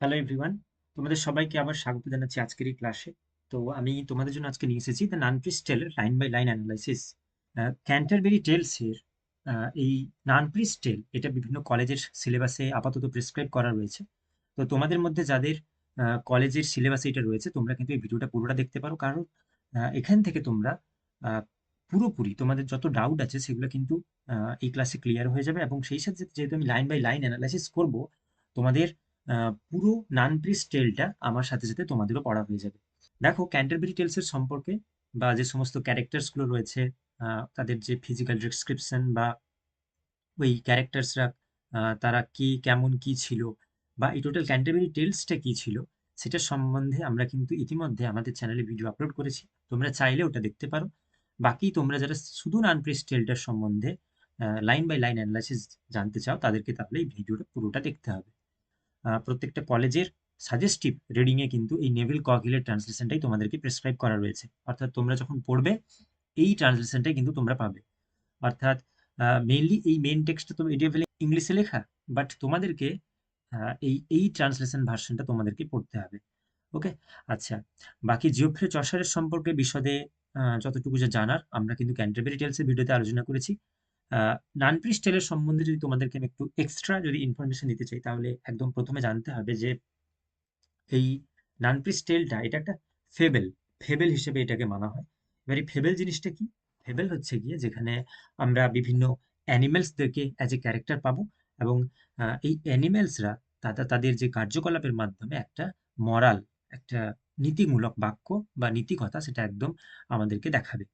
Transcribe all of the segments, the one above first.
Hello everyone, তোমাদের সবাইকে আবার স্বাগত জানাচ্ছি আজকের এই ক্লাসে। তো আমি তোমাদের জন্য আজকে নিয়ে এসেছি দ্য নানপ্রিস টেলের line by line analysis. Canterbury টেলসের এই নানপ্রিস টেল এটা বিভিন্ন কলেজের সিলেবাসে আপাতত প্রেসক্রাইব করা রয়েছে। তো তোমাদের মধ্যে যাদের কলেজের সিলেবাসে এটা রয়েছে তোমরা কিন্তু এই ভিডিওটা পুরোটা দেখতে পারো, কারণ এখান থেকে তোমরা আহ, পুরোপুরি তোমাদের যত ডাউট আছে সেগুলো কিন্তু এই ক্লাসে ক্লিয়ার হয়ে যাবে। এবং সেই সাথে যেহেতু আমি লাইন বাই লাইন অ্যানালাইসিস করব, তোমাদের পুরো নানপ্রিস টেলটা আমার সাথে সাথে তোমাদেরও পড়া হয়ে যাবে। দেখো, ক্যান্টারবেরি টেলসের সম্পর্কে বা যে সমস্ত ক্যারেক্টার্সগুলো রয়েছে, তাদের যে ফিজিক্যাল ডিসক্রিপশন বা ওই ক্যারেক্টার্সরা তারা কি কেমন কি ছিল, বা এই টোটাল ক্যান্টারবেরি টেলসটা কি ছিল, সেটা সম্বন্ধে আমরা কিন্তু ইতিমধ্যে আমাদের চ্যানেলে ভিডিও আপলোড করেছি। তোমরা চাইলে ওটা দেখতে পারো। বাকি তোমরা যারা শুধু নানপ্রিস টেলটার সম্বন্ধে লাইন বাই লাইন অ্যানালাইসিস জানতে চাও, তাদেরকে তাহলে এই ভিডিওটা পুরোটা দেখতে হবে। প্রত্যেকটা কলেজের সাজেস্টিভ রিডিংয়ে কিন্তু এই নেভিল কগহিলের ট্রান্সলেশনটাই তোমাদেরকে প্রেসক্রাইব করা রয়েছে। অর্থাৎ তোমরা যখন পড়বে এই ট্রান্সলেশনটাই কিন্তু তোমরা পাবে। অর্থাৎ মেইনলি এই মেইন টেক্সটটা তো এডিএফএল ইংলিশে লেখা, বাট তোমাদেরকে এই ট্রান্সলেশন ভার্সনটা তোমাদেরকে পড়তে হবে। ওকে, আচ্ছা। বাকি জিওফ্রে চসারের সম্পর্কে বিশদে যতটুকু যা জানার আমরা কিন্তু ক্যান্টারবেরি টেলসের ভিডিওতে আলোচনা করেছি। নানপ্রিস টেলের সম্বন্ধে যদি তোমাদেরকে আমি একটু এক্সট্রা যদি ইনফরমেশন দিতে চাই, তাহলে একদম প্রথমে জানতে হবে যে এই নানপ্রিস টেলটা এটা একটা ফেবেল ফেবেল হিসেবে এটাকে মানা হয়। এবার এই ফেবেল জিনিসটা কি? ফেবেল হচ্ছে গিয়ে যেখানে আমরা বিভিন্ন অ্যানিমেলসদেরকে অ্যাজ এ ক্যারেক্টার পাবো, এবং এই অ্যানিমেলসরা তাদের যে কার্যকলাপের মাধ্যমে একটা মরাল, একটা নীতিমূলক বাক্য বা নীতিকথা সেটা একদম আমাদেরকে দেখাবে।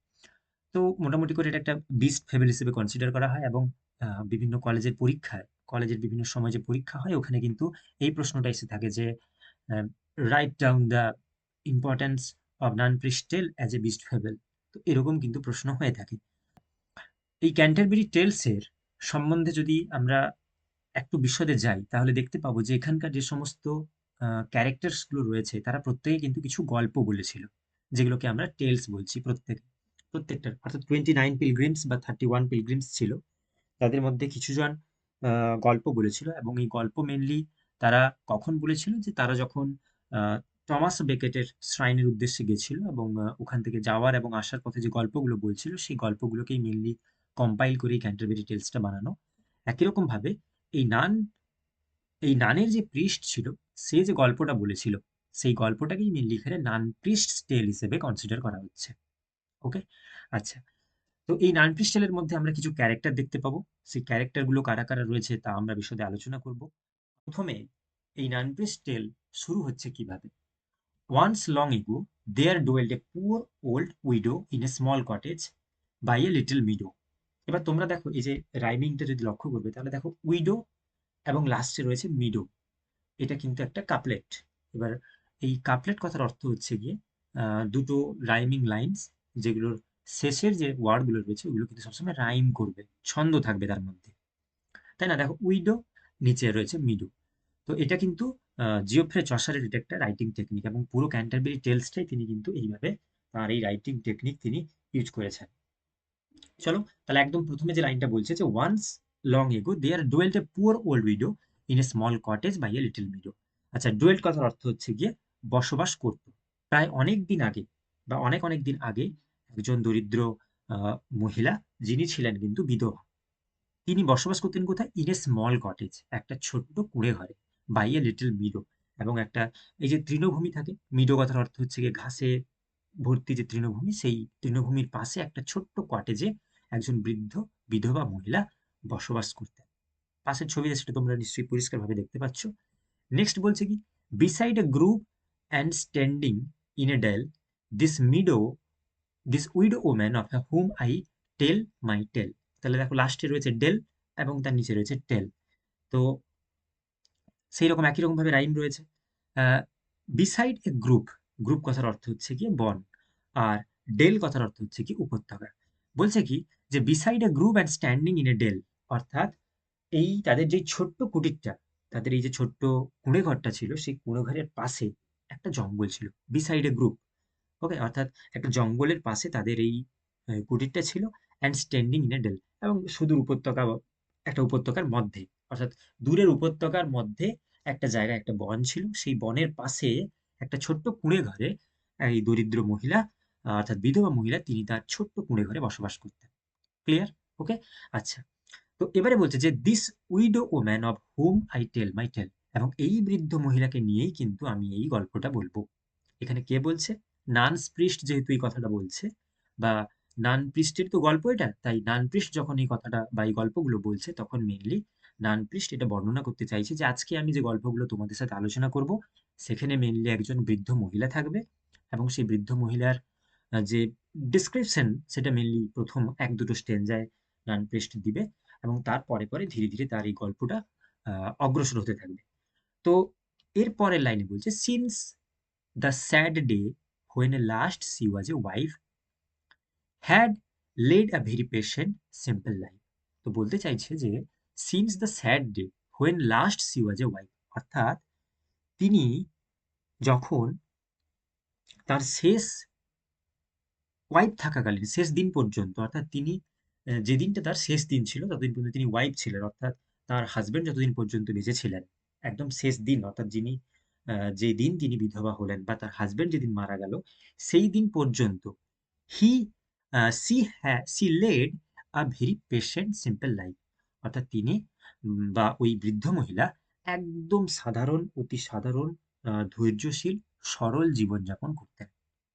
তো মোটামুটি করে এটা একটা বিস্ট ফেবেল হিসেবে কনসিডার করা হয়। এবং বিভিন্ন কলেজের পরীক্ষায়, কলেজের বিভিন্ন সময় যে পরীক্ষা হয় ওখানে কিন্তু এই প্রশ্নটা এসে থাকে যে write down the importance of Nun's Priest's tale as a beast fable. তো এরকম কিন্তু প্রশ্ন হয়ে থাকে। এই ক্যান্টারবেরি টেলসের সম্বন্ধে যদি আমরা একটু বিশদে যাই, তাহলে দেখতে পাবো যে এখানকার যে সমস্ত ক্যারেক্টার্সগুলো রয়েছে তারা প্রত্যেকে কিন্তু কিছু গল্প বলেছিল, যেগুলোকে আমরা টেলস বলছি। প্রত্যেকটার অর্থাৎ 29 পিলগ্রিমস বা 31 পিলগ্রিমস ছিল। তাদের মধ্যে কিছুজন গল্প বলেছিল, এবং এই গল্প মেনলি তারা কখন বলেছিল, যে তারা যখন আহ, টমাস বেকেটের শ্রাইনের উদ্দেশ্যে গেছিল, এবং ওখান থেকে যাওয়ার এবং আসার পথে যে গল্পগুলো বলছিল সেই গল্পগুলোকেই মেনলি কম্পাইল করে এই ক্যান্টারবেরি টেলসটা বানানো। একই রকম ভাবে এই নান এই নানের যে প্রিস্ট ছিল, সে যে গল্পটা বলেছিল সেই গল্পটাকেই মেনলি এখানে নান প্রিস্ট টেল হিসেবে কনসিডার করা হচ্ছে। ওকে, আচ্ছা। তো এই নান প্রিস্ট টেলের মধ্যে আমরা কিছু ক্যারেক্টার দেখতে পাবো। সেই ক্যারেক্টারগুলো কারা কারা রয়েছে তা আমরা বিশদে আলোচনা করব। প্রথমে এই নান প্রিস্ট টেল শুরু হচ্ছে কিভাবে। Once long ago there dwelled a poor old widow in a small cottage by a little meadow. এবার তোমরা দেখো, এই যে রাইমিংটা যদি লক্ষ্য করবে, তাহলে দেখো উইডো এবং লাস্টে রয়েছে মিডো। এটা কিন্তু একটা কাপলেট। এবার এই কাপলেট কথার অর্থ হচ্ছে গিয়ে দুটো রাইমিং লাইন্স, যেগুলোর শেষের যে ওয়ার্ডগুলো রয়েছে ওগুলো কিন্তু সবসময় রাইম করবে, ছন্দ থাকবে তার মধ্যে, তাই না? দেখো, উইডো, নিচে রয়েছে মিডো। তো এটা কিন্তু জিওফ্রে চসারের এটা একটা রাইটিং টেকনিক, এবং পুরো ক্যান্টারবেরি টেলসটাই তিনি কিন্তু এইভাবে তার এই রাইটিং টেকনিক তিনি ইউজ করেছেন। চলো, তাহলে একদম প্রথমে যে লাইনটা বলছে যে once long ago there dwelt a poor old widow in a small cottage by a little meadow. আচ্ছা, ডুয়েল্ট কথার অর্থ হচ্ছে গিয়ে বসবাস করত। প্রায় অনেক দিন আগে বা অনেক অনেক দিন আগে একজন দরিদ্র মহিলা, যিনি ছিলেন কিন্তু বিধবা, তিনি বসবাস করতেন কোথায়? ইন এ স্মল কটেজ, একটা ছোট্ট কুঁড়ে ঘরে, বাই এ লিটল মিডো। এবং একটা, এই যে তৃণভূমি থাকে, মিডো কথার অর্থ হচ্ছে গিয়ে ঘাসে ভর্তি যে তৃণভূমি, সেই তৃণভূমির পাশে একটা ছোট্ট কটেজে একজন বৃদ্ধ বিধবা মহিলা বসবাস করতেন। পাশের ছবিতে সেটা তোমরা নিশ্চয়ই পরিষ্কারভাবে দেখতে পাচ্ছ। নেক্সট বলছে কি, beside a group and standing in a dell, this meadow this widow woman of whom I tell my tale. তাহলে দেখো, লাস্টে রয়েছে ডেল এবং তার নিচে রয়েছে টেল। তো সেই রকম একই রকম ভাবে রাইম রয়েছে। বিসাইড এ গ্রুপ, গ্রুপ কথার অর্থ হচ্ছে কি বন, আর ডেল কথার অর্থ হচ্ছে কি উপত্যকা। বলছে কি, যে beside a group and standing in a dell, অর্থাৎ এই তাদের যে ছোট্ট কুটিরটা, তাদের এই যে ছোট্ট কুঁড়ে ঘরটা ছিল, সেই কুঁড়ে ঘরের পাশে একটা জঙ্গল ছিল। বিসাইড এ গ্রুপ, ওকে, অর্থাৎ একটা জঙ্গলের পাশে তাদের এই কুটিরটা ছিল। And standing in a dell, এবং সুদূর উপত্যকা, একটা উপত্যকার মধ্যে, অর্থাৎ দূরের উপত্যকার মধ্যে একটা জায়গায় একটা বন ছিল, সেই বনের পাশে একটা ছোট্ট কুঁড়ে ঘরে এই দরিদ্র মহিলা, অর্থাৎ বিধবা মহিলা, তিনি তার ছোট্ট কুঁড়ে ঘরে বসবাস করতেন। ক্লিয়ার? ওকে? আচ্ছা। তো এবারে বলছে যে this widow woman of whom I tell my tale, এবং এই বৃদ্ধ মহিলাকে নিয়েই কিন্তু আমি এই গল্পটা বলবো। এখানে কে বলছে? নানস প্রিস্ট যেহেতু এই কথাটা বলছে, বা নান প্রিস্টের তো গল্প এটা, তাই নান প্রিস্ট যখন এই কথাটা বা এই গল্পগুলো বলছে, তখন মেনলি নান প্রিস্ট এটা বর্ণনা করতে চাইছে যে আজকে আমি যে গল্পগুলো তোমাদের সাথে আলোচনা করব, সেখানে মেনলি একজন বৃদ্ধ মহিলা থাকবে, এবং সেই বৃদ্ধ মহিলার যে ডিসক্রিপশন, সেটা মেনলি প্রথম এক দুটো স্টেঞ্জায় নান প্রিস্ট দিবে, এবং তার পরে পরে ধীরে ধীরে তার এই গল্পটা অগ্রসর হতে থাকবে। তো এর পরের লাইনে বলছে, since the sad day when last she was a wife had led a very patient simple life। তো বলতে চাইছে যে since the sad day when last she was a wife, অর্থাৎ তিনি যখন তার শেষ ওয়াইফ থাকাকালীন, শেষ দিন পর্যন্ত, অর্থাৎ তিনি যে দিনটা তার শেষ দিন ছিল ততদিন পর্যন্ত তিনি ওয়াইফ ছিলেন, অর্থাৎ তার হাজবেন্ড যতদিন পর্যন্ত বেঁচে ছিলেন, একদম শেষ দিন, অর্থাৎ যিনি যে দিন তিনি বিধবা হলেন বা তার হাজবেন্ড যেদিন মারা গেল, সেই দিন পর্যন্ত he she led a very patient simple life, অর্থাৎ তিনি বা ওই বৃদ্ধ মহিলা একদম সাধারণ, অতি সাধারণ, ধৈর্যশীল, সরল জীবনযাপন করতেন।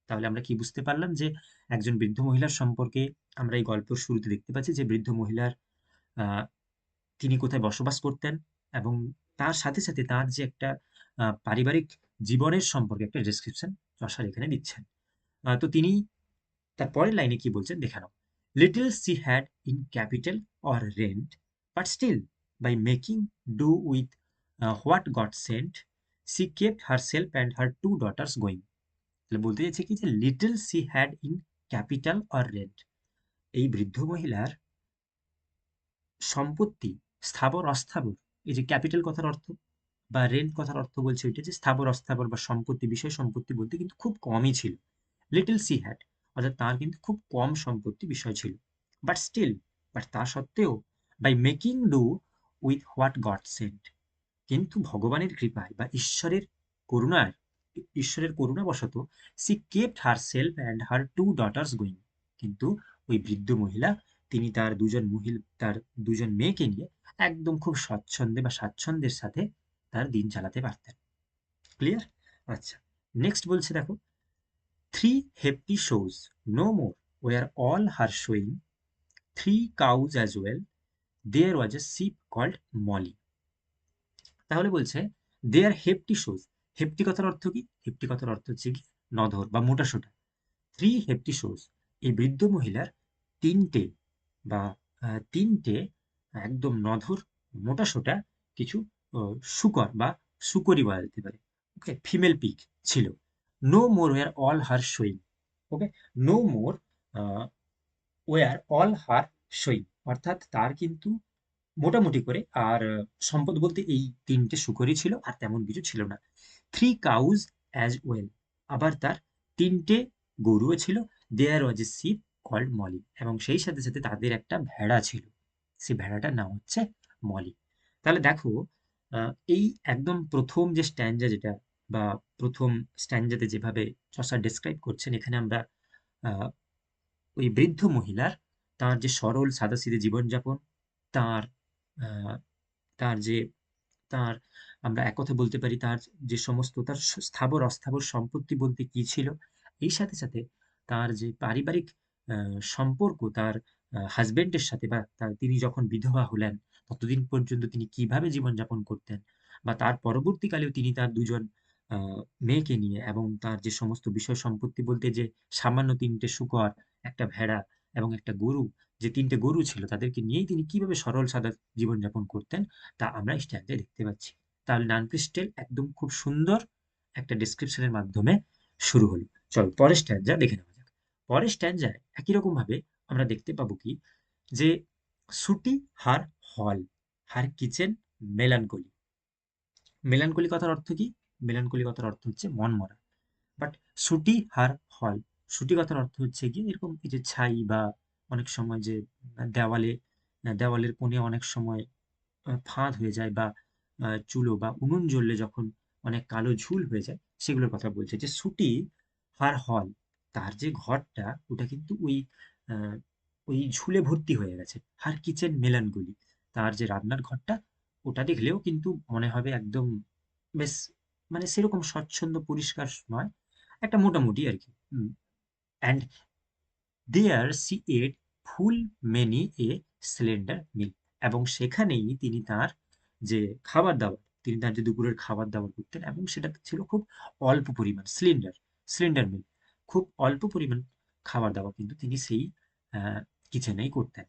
তাহলে আমরা কি বুঝতে পারলাম যে একজন বৃদ্ধ মহিলার সম্পর্কে আমরা এই গল্পের শুরুতে দেখতে পাচ্ছি যে বৃদ্ধ মহিলার আহ, তিনি কোথায় বসবাস করতেন, এবং তার সাথে সাথে তার যে একটা পারিবারিক জীবনের সম্পর্কে একটা ডেসক্রিপশন চসার এখানে দিচ্ছেন। তো তিনি তার পরের লাইনে কি বলছেন দেখে নাও। Little she had in capital or rent, but still by making do with what God sent, she kept herself and her two daughters going. তাহলে বলতে চাইছে কি যে little she had in capital or rent, এই বৃদ্ধ মহিলার সম্পত্তি, স্থাবর অস্থাবর, এই যে ক্যাপিটাল কথার অর্থ বা রেন্ট কথার অর্থ বলছে ওইটা, যে স্থাবর অস্থাবর বা সম্পত্তি, বিষয় সম্পত্তি বলতে কিন্তু খুব কমই ছিল। লিটল সি হ্যাড, অর্থাৎ তার কিন্তু খুব কম সম্পত্তি বিষয় ছিল। বাট স্টিল, বাট তা সত্ত্বেও, by making do with what God sent, কিন্তু ভগবানের কৃপায় বা করুণায় ঈশ্বরের করুণাবশত, she kept herself and her two daughters going, কিন্তু ওই বৃদ্ধ মহিলা, তিনি তার দুজন মেয়েকে নিয়ে একদম খুব স্বচ্ছন্দে বা স্বাচ্ছন্দ্যের সাথে তার দিন চালাতে পারতেন। ক্লিয়ার? আচ্ছা, নেক্সট বলছে দেখো, three happy shows no more war all her showing, three cows as well, there was a ship called Molly. তাহলে বলছে দেয়ার হেপটি শোজ, হেপটি কথার অর্থ কি? হেপটি কথার অর্থ হচ্ছে কি নধর বা মোটাসোটা। থ্রি হেপটি শোজ, এই বৃদ্ধ মহিলার তিনটে বা তিনটে একদম নধর, মোটাসোটা কিছু শূকর বা শুকরী বলা যেতে পারে, ওকে, ফিমেল পিগ ছিল। No more war all her showing, okay, no more war all her showing, অর্থাৎ তার কিন্তু মোটামুটি করে আর সম্পদ বলতে এই তিনটে শুকরই ছিল, আর তেমন কিছু ছিল না। থ্রি কাউজ অ্যাজ ওয়েল, আবার তার তিনটে গরুও ছিল। দেয়ার was a ship called Moli, এবং সেই সাথে সাথে তাদের একটা ভেড়া ছিল, সেই ভেড়াটার নাম হচ্ছে মলি। তাহলে দেখো, এই একদম প্রথম যে স্ট্যান্ডা যেটা, বা প্রথম স্ট্যান্ডাতে যেভাবে চসার ডেসক্রাইব করছেন, এখানে আমরা আহ, ওই বৃদ্ধ মহিলার, তার যে সরল সাদাসিধে জীবনযাপন, তার আহ, তার যে তার আমরা এক কথা বলতে পারি তার যে সমস্ত তার স্থাবর অস্থাবর সম্পত্তি বলতে কি ছিল, এই সাথে সাথে তার যে পারিবারিক সম্পর্ক তার হাজবেন্ডের সাথে, বা তিনি যখন বিধবা হলেন ততদিন পর্যন্ত তিনি কিভাবে জীবনযাপন করতেন, বা তার পরবর্তীকালেও তিনি তার দুজন মেয়েকে নিয়ে, এবং তার যে সমস্ত বিষয় সম্পত্তি বলতে যে সামান্য তিনটে শূকর, একটা ভেড়া এবং একটা গরু, যে তিনটে গরু ছিল তাদেরকে নিয়েই তিনি কিভাবে সরল সাদা জীবনযাপন করতেন, তা আমরা এই স্ট্যান্ডে দেখতে পাচ্ছি। তাহলে নানক্রিস্টেল একদম খুব সুন্দর একটা ডেসক্রিপশনের মাধ্যমে শুরু হলো। চলো পরের স্ট্যান্ডা দেখে নেওয়া যাক। পরের স্ট্যান্ডায় একই রকম ভাবে আমরা দেখতে পাবো কি, যে সুটি হার হল, হার কিচেন মেলানকলি। মেলানকলি কথার অর্থ কি? মেলানকলি কথার অর্থ হচ্ছে মনমরা। বাট সুটি হার হল, সুটি কথার অর্থ হচ্ছে গিয়ে এরকম এই যে ছাই, বা অনেক সময় যে দেওয়ালে, দেওয়ালের কোণে অনেক সময় ফাঁদ হয়ে যায়, বা চুলো বা উনুন জ্বললে যখন অনেক কালো ঝুল হয়ে যায় সেগুলোর কথা বলছে, যে সুটি হার হল, তার যে ঘরটা ওটা কিন্তু আহ, ওই ঝুলে ভর্তি হয়ে গেছে। হার কিচেন মেলানগুলি, তার যে রান্নার ঘরটা ওটা দেখলেও কিন্তু মনে হবে একদম বেশ, মানে সেরকম স্বচ্ছন্দ পরিষ্কার নয়, একটা মোটামুটি আর কি। And there she ate full many a slender meal, এবং সেখানেই তিনি তার যে খাবার দাবার, তিনি তার যে দুপুরের খাবার দাবার করতেন, এবং সেটা ছিল খুব অল্প পরিমাণ, সিলিন্ডার সিলিন্ডার মিল, খুব অল্প পরিমাণ খাবার দাবার কিন্তু তিনি সেই কিচেনেই করতেন।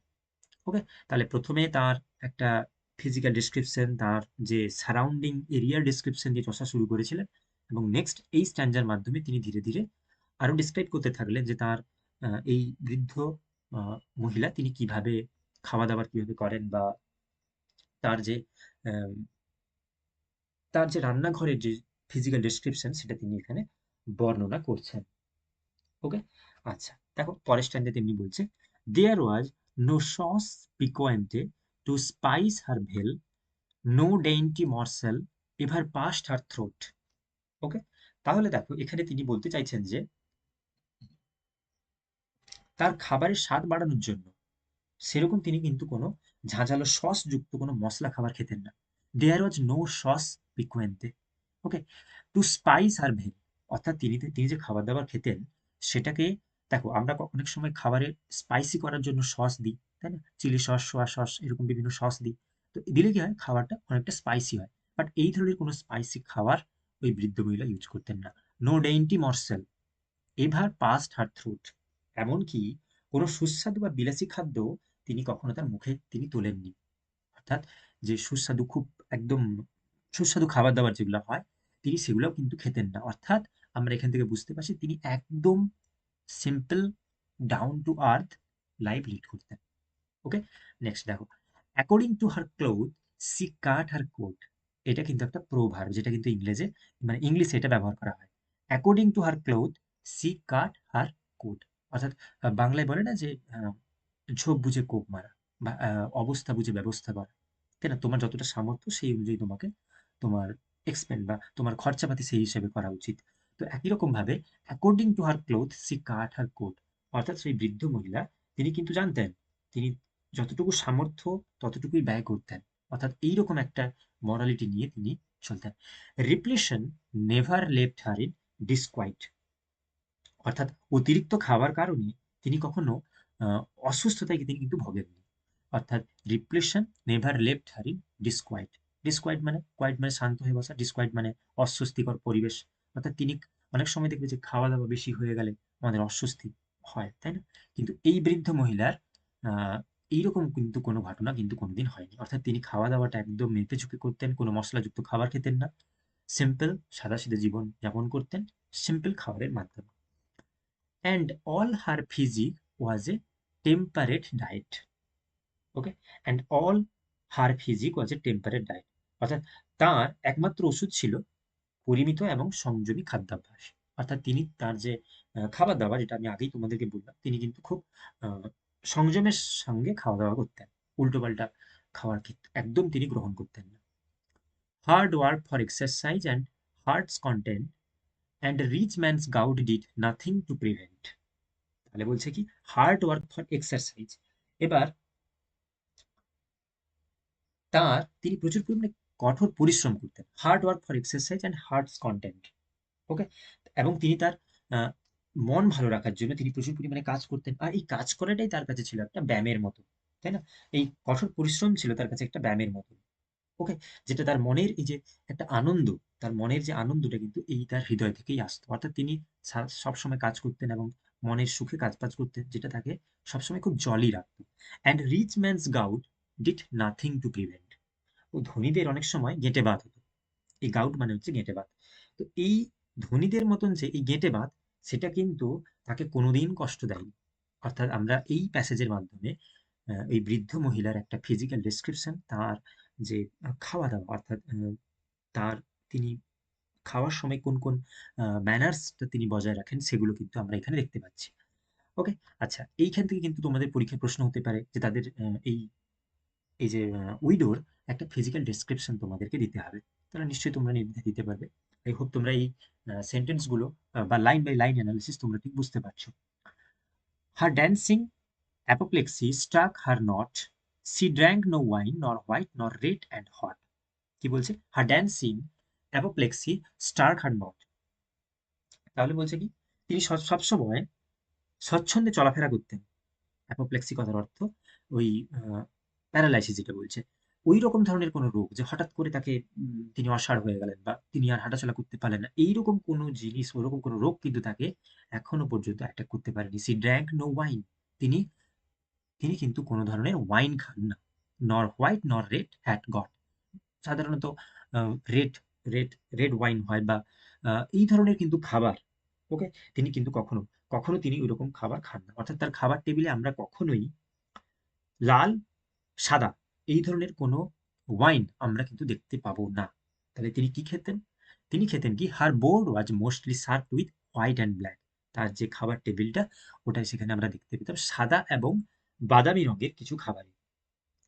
ওকে, তাহলে প্রথমে তার একটা ফিজিক্যাল ডিসক্রিপশন, তার যে সারাউন্ডিং এরিয়ার ডিসক্রিপশন দিয়ে চর্চা শুরু করেছিলেন, এবং নেক্সট এই স্ট্যান্ডার মাধ্যমে তিনি ধীরে ধীরে আরো ডিসক্রাইব করতে থাকলেন যে তার এই বৃদ্ধ মহিলা তিনি কিভাবে খাওয়া দাওয়া কিভাবে করেন, বা তার যে আহ, তার যে রান্নাঘরের যে ফিজিক্যাল ডেসক্রিপশন সেটা তিনি এখানে বর্ণনা করছেন। ওকে, আচ্ছা দেখো পরের স্ট্যান্ডে তেমনি বলছে, there was no sauce piquante to spice her veal, no dainty morsel ever passed her throat. Okay, তাহলে দেখো এখানে তিনি বলতে চাইছেন যে তার খাবারের স্বাদ বাড়ানোর জন্য সেরকম তিনি কিন্তু কোনো ঝাঁঝালো সস যুক্ত কোনো মশলা খাবার খেতেন না। There was no sauce piquante. Okay, to spice her veal, অর্থাৎ তিনি যে খাবার দাবার খেতেন সেটাকে, দেখো আমরা অনেক সময় খাবারে স্পাইসি করার জন্য সস দিই, তাই না? চিলি সস, সোয়া সস, এরকম বিভিন্ন সস দিই। তো দিলে কি হয়, খাবারটা অনেকটা স্পাইসি হয়। বাট এই ধরনের কোনো স্পাইসি খাবার ওই বৃদ্ধ মহিলা ইউজ করতেন না। No dainty morsel ever passed হার থ্রুট, এমনকি কোনো সুস্বাদু বা বিলাসী খাদ্য তিনি কখনো তার মুখে তিনি তোলেননি। অর্থাৎ যে সুস্বাদু, খুব একদম সুস্বাদু খাবার দাবার যেগুলো হয় তিনি সেগুলোও কিন্তু খেতেন না। অর্থাৎ আমরা এখান থেকে বুঝতে পারছি তিনি একদম simple, down to earth life lead করতেন। ওকে, নেক্সট দেখো, according to her cloth she cut her coat, এটা কিন্তু একটা প্রোভার্ব, যেটা কিন্তু ইংরেজে, মানে ইংলিশে এটা ব্যবহার করা হয়। According to her cloth she cut her coat, অর্থাৎ বাংলায় বলে না যে ঝোপ বুঝে কোপ মারা, বা অবস্থা বুঝে ব্যবস্থা করা, তাই না? তোমার যতটা সামর্থ্য সেই অনুযায়ী তোমাকে তোমার এক্সপেন্ড বা তোমার খরচাপাতি সেই হিসেবে করা উচিত। তো একই রকম ভাবে according to her cloth she cut her coat, অর্থাৎ সেই বৃদ্ধ মহিলা তিনি কিন্তু জানতেন তিনি যতটুকু সামর্থ্য ততটুকুই ব্যয় করতেন। অর্থাৎ এইরকম একটা মরালিটি নিয়ে তিনি চলতেন। রিপ্লেশন নেভার লেফট হার ইন ডিসকোয়াইট, অর্থাৎ অতিরিক্ত খাওয়ার কারণে তিনি কখনো অসুস্থতায় তিনি কিন্তু ভোগেননি। অর্থাৎ রিপ্লেশন নেভার লেফট হার ইন ডিসকোয়াইট। ডিসকোয়াইট মানে কোয়াইট মানে শান্ত হয়ে বসা, ডিসকোয়াইট মানে অস্বস্তিকর পরিবেশ। অর্থাৎ তিনি অনেক সময় দেখবে যে খাওয়া দাওয়া বেশি হয়ে গেলে আমাদের অস্বস্তি হয়, তাই না? কিন্তু এই বৃদ্ধ মহিলার আহ এইরকম কিন্তু কোনো ঘটনা কিন্তু কোনোদিন হয়নি। অর্থাৎ তিনি খাওয়া দাওয়াটা একদম মেপে চুপে করতেন, কোনো মশলাযুক্ত খাবার খেতেন না, সিম্পল সাদাসিধে জীবন যাপন করতেন সিম্পল খাবারের মাধ্যমে। And all her physique was a temperate diet. Okay, and all her physique was a temperate diet, অর্থাৎ তার একমাত্র ওষুধ ছিল পরিমিত এবং সংযমী খাদ্যাভ্যাস। অর্থাৎ তিনি তার যে খাবার দাবার, যেটা আমি আগেই তোমাদেরকে বললাম, তিনি কিন্তু খুব আহ, সংযমের সঙ্গে খাওয়া দাওয়া করতেন, উল্টোপাল্টা খাওয়ার ক্ষেত্রে একদম তিনি গ্রহণ করতেন না। Hard work for exercise and heart's content and rich man's gout did nothing to prevent. তাহলে বলছে কি, হার্ড ওয়ার্ক ফর এক্সারসাইজ, এবার তিনি প্রচুর পরিমাণে কঠোর পরিশ্রম করতেন, hard work for exercise and heart's content. Okay, এবং তিনি তার আহ, মন ভালো রাখার জন্য তিনি প্রচুর পরিমাণে কাজ করতেন, আর এই কাজ করাটাই তার কাছে ছিল একটা ব্যায়ামের মতো, তাই না? এই কঠোর পরিশ্রম ছিল তার কাছে একটা ব্যায়ামের মতো। ওকে, যেটা তার মনের এই যে একটা আনন্দ, তার মনের যে আনন্দটা কিন্তু এই তার হৃদয় থেকেই আসতো। অর্থাৎ তিনি সবসময় কাজ করতেন এবং মনের সুখে কাজ বাজ করতেন, যেটা তাকে সবসময় খুব জলি রাখতো। And rich man's gout did nothing to prevent, ও ধনীদের অনেক সময় গেঁটে বাত হতো। এই গাউট মানে হচ্ছে গেঁটে বাত। তো এই ধনীদের মতন যে এই গেঁটে বাত, সেটা কিন্তু তাকে কোনোদিন কষ্ট দেয়নি। অর্থাৎ আমরা এই প্যাসেজের মাধ্যমে এই বৃদ্ধ মহিলার একটা ফিজিক্যাল ডেসক্রিপশন, তার যে খাওয়া দাওয়া, অর্থাৎ তার তিনি খাওয়ার সময় কোন কোন ম্যানার্সটা তিনি বজায় রাখেন সেগুলো কিন্তু আমরা এখানে দেখতে পাচ্ছি। ওকে, আচ্ছা এইখান থেকে কিন্তু তোমাদের পরীক্ষায় প্রশ্ন হতে পারে যে তাদের এই এই যে উইডোর একটা ফিজিক্যাল ডেসক্রিপশন তোমাদেরকে দিতে হবে, তাহলে নিশ্চয়ই তোমরা নির্দ্বিধায় দিতে পারবে। আই হোপ তোমরা এই সেন্টেন্সগুলো বা লাইন বাই লাইন অ্যানালিসিস তোমরা ঠিক বুঝতে পারছো। Her dancing apoplexy struck her not, she drank no wine nor white nor red and hot. কি বলছে? Her dancing apoplexy struck her not. তাহলে বলছে কি তিনি সবসময় স্বচ্ছন্দে চলাফেরা করতেন। অ্যাপোপ্লেক্সি কথার অর্থ ওই প্যারালাইসিস, যেটা বলছে ওই রকম ধরনের কোনো রোগ যে হঠাৎ করে তাকে তিনি অসাড় হয়ে গেলেন বা তিনি আর হাঁটাচলা করতে পারলেন না, এইরকম কোনো জিনিস, ওরকম কোনো রোগ কিন্তু তাকে এখনো পর্যন্ত অ্যাটাক করতে পারেনি। সি ড্র্যাঙ্ক নো ওয়াইন, তিনি তিনি কিন্তু কোনো ধরনের ওয়াইন খান না। নর white nor red hat goat, সাধারণত রেড রেড রেড ওয়াইন হয় বা এই ধরনের কিন্তু খাবার, ওকে, তিনি কিন্তু কখনো কখনো তিনি ওইরকম খাবার খান না। অর্থাৎ তার খাবার টেবিলে আমরা কখনোই লাল, সাদা এই ধরনের কোনো ওয়াইন আমরা কিন্তু দেখতে পাবো না। তাহলে তিনি কি খেতেন? তিনি খেতেন কি, her board was mostly served with white and black. তার যে খাবার টেবিলটা, ওটাই সেখানে আমরা দেখতে পেতাম সাদা এবং বাদামি রঙের কিছু খাবার।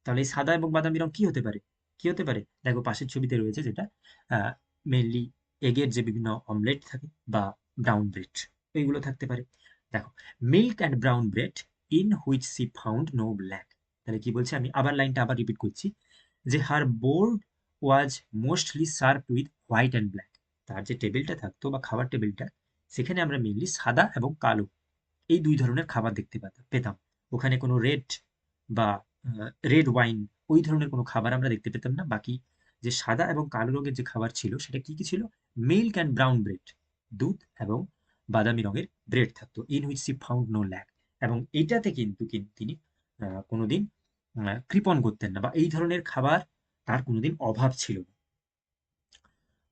তাহলে এই সাদা এবং বাদামি রং কি হতে পারে? কি হতে পারে? দেখো পাশের ছবিতে রয়েছে, যেটা মেনলি এগের যে বিভিন্ন অমলেট থাকে বা ব্রাউন ব্রেড, এইগুলো থাকতে পারে। দেখো, milk and brown bread in which she found no black. তাহলে কি বলছে? আমি আবার লাইনটা আবার রিপিট করছি, যে her board was mostly served with white and black. তার যে টেবিলটা থাকতো বা খাবার টেবিলটা, সেখানে আমরা মেনলি সাদা এবং কালো এই দুই ধরনের খাবার দেখতে পেতাম। ওখানে কোনো রেড বা রেড ওয়াইন ওই ধরনের কোনো খাবার আমরা দেখতে পেতাম না। বাকি যে সাদা এবং কালো রঙের যে খাবার ছিল, সেটা কি কি ছিল? মিল্ক অ্যান্ড ব্রাউন ব্রেড, দুধ এবং বাদামি রঙের ব্রেড থাকতো। In which she found no lack, এবং এইটাতে কিন্তু তিনি কোনোদিন কৃপণ করতেন না, বা এই ধরনের খাবার তার কোনোদিন অভাব ছিল না।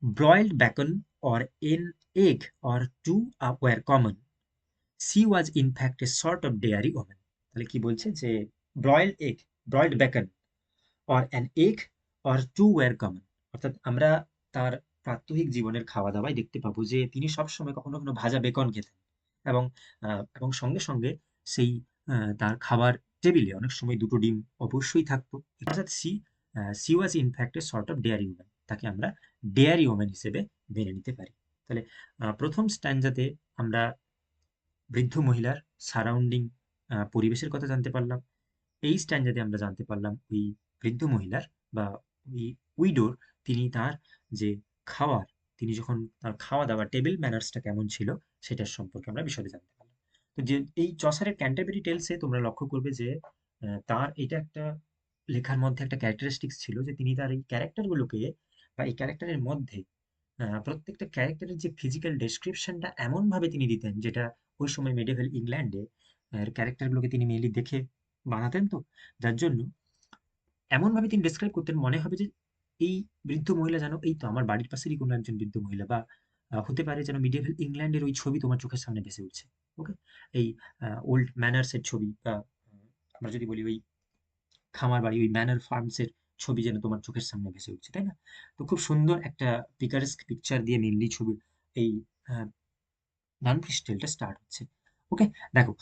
Broiled bacon or an egg or two were common, she was in fact a sort of dairy woman. তাহলে কি বলছে? যে broiled egg, broiled bacon or an egg or two were common. অর্থাৎ আমরা তার প্রাত্যহিক জীবনের খাওয়া দাওয়ায় দেখতে পাবো যে তিনি সবসময় কখনো কখনো ভাজা বেকন খেতেন, এবং এবং সঙ্গে সঙ্গে সেই তার খাবার টেবিলে অনেক সময় দুটো ডিম অবশ্যই থাকতো। অর্থাৎ C was in fact a sort of dairy woman, তাকে আমরা ডেয়ারি ওম্যান হিসেবে মেনে নিতে পারি। তাহলে প্রথম স্ট্যান্ডাতে আমরা বৃদ্ধ মহিলার সারাউন্ডিং পরিবেশের কথা জানতে পারলাম। এই স্ট্যান্ডার্ডে আমরা জানতে পারলাম ওই বৃদ্ধ মহিলার বা ওই উইডোর, তিনি তার যে খাওয়ার, তিনি যখন তার খাওয়া দাওয়া টেবিল ম্যানার্সটা কেমন ছিল, সেটার সম্পর্কে আমরা বিশদে জানতে পারলাম। তো যে এই চসারের ক্যান্টারবেরি টেলসে তোমরা লক্ষ্য করবে যে তার এটা একটা লেখার মধ্যে একটা ক্যারেক্টারিস্টিক্স ছিল, যে তিনি তার এই ক্যারেক্টারগুলোকে বা এই ক্যারেক্টারের মধ্যে প্রত্যেকটা ক্যারেক্টারের যে ফিজিক্যাল ডেসক্রিপশনটা এমনভাবে তিনি দিতেন, যেটা ওই সময় মেডিভেল ইংল্যান্ডে ক্যারেক্টারগুলোকে তিনি মেনলি দেখে বানাতেন, তো যার জন্য এমনভাবে তিনি ডেসক্রাইব করতেন, মনে হবে যে এই বৃদ্ধ মহিলা যেন এই তো আমার বাড়ির পাশেরই কোনো একজন বৃদ্ধ মহিলা, বা হতে পারে যেন মিডিয়েভাল ইংল্যান্ডের ওই ছবি তোমার চোখের সামনে ভেসে উঠছে। ওকে, এই ওল্ড ম্যানার্সের ছবি, বা আমরা যদি বলি ওই খামার বাড়ি, ওই ম্যানর ফার্মসের ছবি যেন তোমার চোখের সামনে ভেসে উঠছে, তাই না? তো খুব সুন্দর একটা পিকারেস্ক পিকচার দিয়ে মেনলি ছবি এই নান ক্রিস্টেলটা স্টার্ট হচ্ছে। ওকে, দেখো